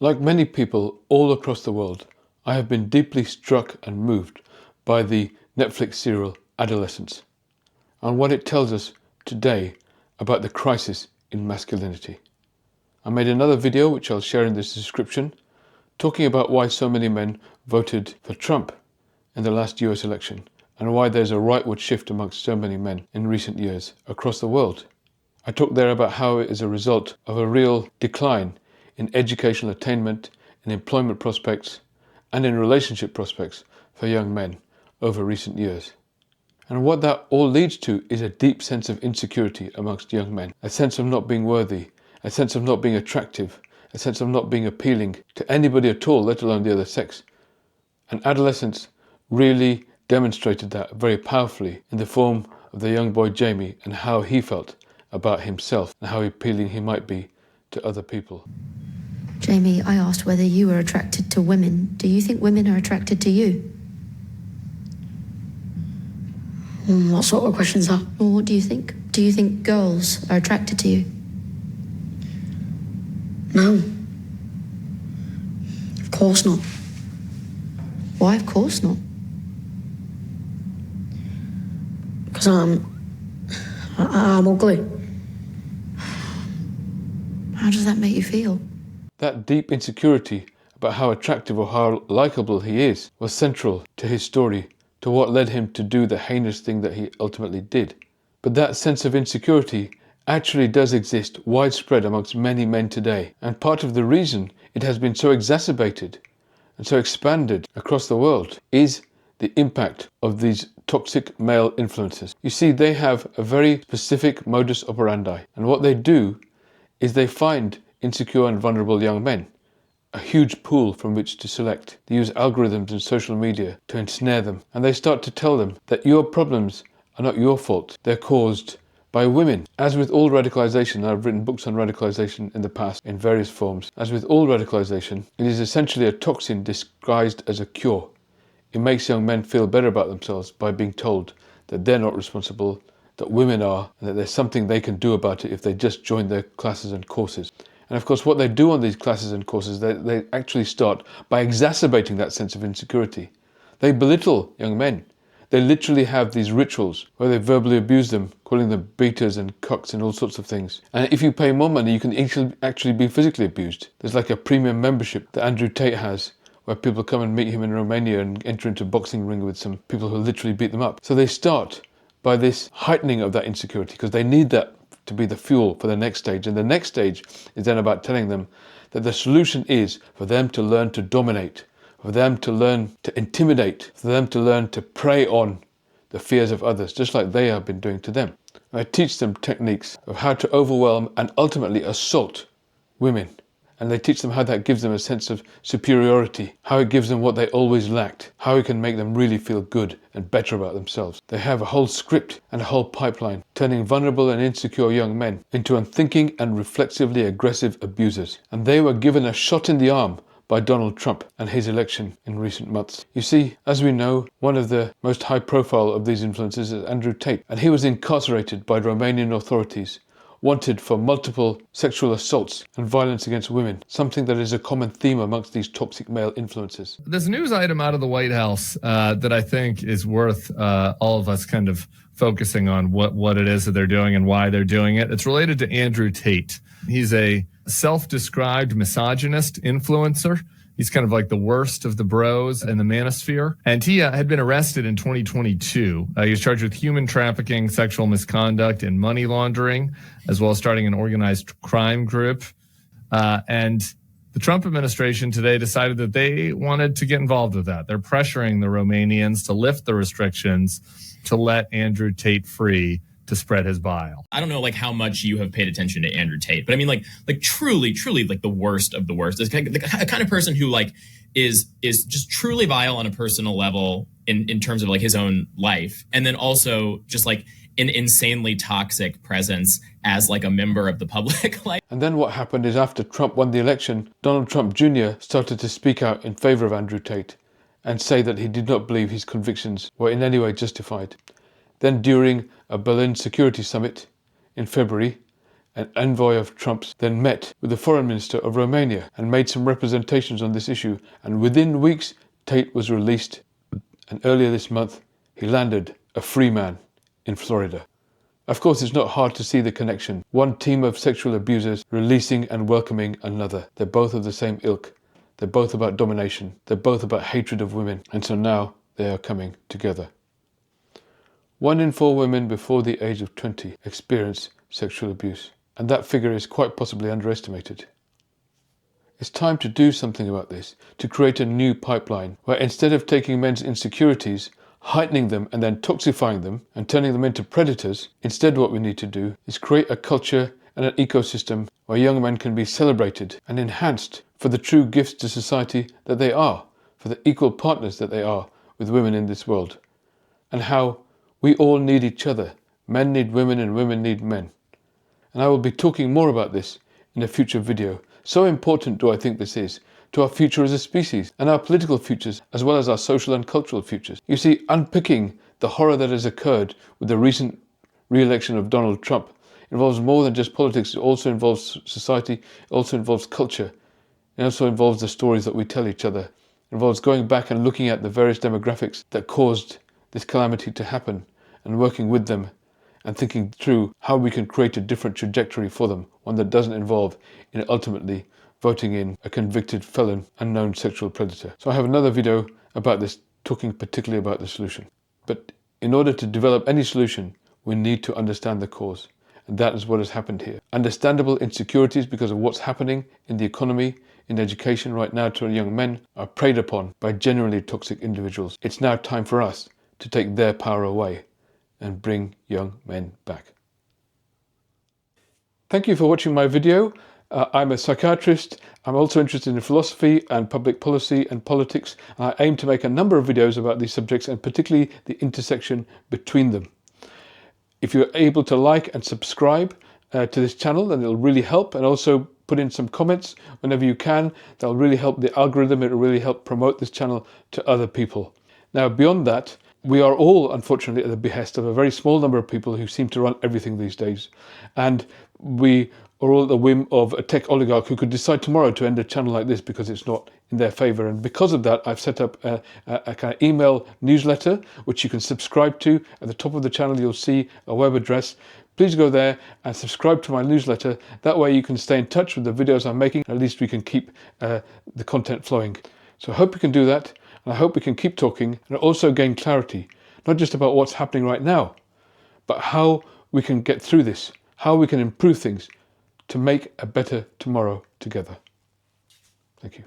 Like many people all across the world, I have been deeply struck and moved by the Netflix serial Adolescence and what it tells us today about the crisis in masculinity. I made another video, which I'll share in this description, talking about why so many men voted for Trump in the last US election and why there's a rightward shift amongst so many men in recent years across the world. I talked there about how it is a result of a real decline in educational attainment, in employment prospects, and in relationship prospects for young men over recent years. And what that all leads to is a deep sense of insecurity amongst young men, a sense of not being worthy, a sense of not being attractive, a sense of not being appealing to anybody at all, let alone the other sex. And adolescence really demonstrated that very powerfully in the form of the young boy Jamie and how he felt about himself and how appealing he might be to other people. Jamie, I asked whether you were attracted to women. Do you think women are attracted to you? What sort of questions are? Well, what do you think? Do you think girls are attracted to you? No. Of course not. Why, of course not? Because I'm ugly. How does that make you feel? That deep insecurity about how attractive or how likable he is was central to his story, to what led him to do the heinous thing that he ultimately did. But that sense of insecurity actually does exist widespread amongst many men today, and part of the reason it has been so exacerbated and so expanded across the world is the impact of these toxic male influences. You see, they have a very specific modus operandi, and what they do is they find insecure and vulnerable young men, a huge pool from which to select. They use algorithms and social media to ensnare them, and they start to tell them that your problems are not your fault, they're caused by women. As with all radicalization, I've written books on radicalization in the past in various forms. As with all radicalization, it is essentially a toxin disguised as a cure. It makes young men feel better about themselves by being told that they're not responsible, that women are, and that there's something they can do about it if they just join their classes and courses. And of course, what they do on these classes and courses, they actually start by exacerbating that sense of insecurity. They belittle young men. They literally have these rituals where they verbally abuse them, calling them beaters and cucks and all sorts of things. And if you pay more money, you can actually be physically abused. There's like a premium membership that Andrew Tate has, where people come and meet him in Romania and enter into a boxing ring with some people who literally beat them up. So they start by this heightening of that insecurity because they need that to be the fuel for the next stage. And the next stage is then about telling them that the solution is for them to learn to dominate, for them to learn to intimidate, for them to learn to prey on the fears of others, just like they have been doing to them. I teach them techniques of how to overwhelm and ultimately assault women. And they teach them how that gives them a sense of superiority, how it gives them what they always lacked, how it can make them really feel good and better about themselves. They have a whole script and a whole pipeline, turning vulnerable and insecure young men into unthinking and reflexively aggressive abusers. And they were given a shot in the arm by Donald Trump and his election in recent months. You see, as we know, one of the most high profile of these influences is Andrew Tate, and he was incarcerated by Romanian authorities, wanted for multiple sexual assaults and violence against women, something that is a common theme amongst these toxic male influences. There's a news item out of the White House that I think is worth all of us kind of focusing on what it is that they're doing and why they're doing it. It's related to Andrew Tate. He's a self-described misogynist influencer. He's kind of like the worst of the bros in the manosphere. And he had been arrested in 2022. He was charged with human trafficking, sexual misconduct, and money laundering, as well as starting an organized crime group. And the Trump administration today decided that they wanted to get involved with that. They're pressuring the Romanians to lift the restrictions to let Andrew Tate free to spread his bile. I don't know like how much you have paid attention to Andrew Tate, but I mean like truly like the worst of the worst. Is the kind of person who like is just truly vile on a personal level in terms of like his own life, and then also just like an insanely toxic presence as like a member of the public life. And then what happened is after Trump won the election, Donald Trump Jr. started to speak out in favor of Andrew Tate and say that he did not believe his convictions were in any way justified. Then during a Berlin Security Summit in February, an envoy of Trump's, then met with the foreign minister of Romania and made some representations on this issue. And within weeks, Tate was released. And earlier this month, he landed a free man in Florida. Of course, it's not hard to see the connection. One team of sexual abusers releasing and welcoming another. They're both of the same ilk. They're both about domination. They're both about hatred of women. And so now they are coming together. 1 in 4 women before the age of 20 experience sexual abuse. And that figure is quite possibly underestimated. It's time to do something about this, to create a new pipeline where instead of taking men's insecurities, heightening them and then toxifying them and turning them into predators, instead what we need to do is create a culture and an ecosystem where young men can be celebrated and enhanced for the true gifts to society that they are, for the equal partners that they are with women in this world, and how we all need each other. Men need women and women need men. And I will be talking more about this in a future video. So important do I think this is to our future as a species and our political futures as well as our social and cultural futures. You see, unpicking the horror that has occurred with the recent re-election of Donald Trump involves more than just politics. It also involves society, it also involves culture, it also involves the stories that we tell each other. It involves going back and looking at the various demographics that caused this calamity to happen and working with them and thinking through how we can create a different trajectory for them, one that doesn't involve in ultimately voting in a convicted felon and known sexual predator. So I have another video about this, talking particularly about the solution. But in order to develop any solution, we need to understand the cause. And that is what has happened here. Understandable insecurities because of what's happening in the economy, in education right now to young men are preyed upon by genuinely toxic individuals. It's now time for us to take their power away and bring young men back. Thank you for watching my video. I'm a psychiatrist. I'm also interested in philosophy and public policy and politics. And I aim to make a number of videos about these subjects and particularly the intersection between them. If you're able to like and subscribe to this channel, then it'll really help, and also put in some comments whenever you can. That'll really help the algorithm. It'll really help promote this channel to other people. Now, beyond that, we are all, unfortunately, at the behest of a very small number of people who seem to run everything these days. And we are all at the whim of a tech oligarch who could decide tomorrow to end a channel like this because it's not in their favor. And because of that, I've set up a kind of email newsletter, which you can subscribe to. At the top of the channel, you'll see a web address. Please go there and subscribe to my newsletter. That way you can stay in touch with the videos I'm making. At least we can keep the content flowing. So I hope you can do that. And I hope we can keep talking and also gain clarity, not just about what's happening right now, but how we can get through this, how we can improve things to make a better tomorrow together. Thank you.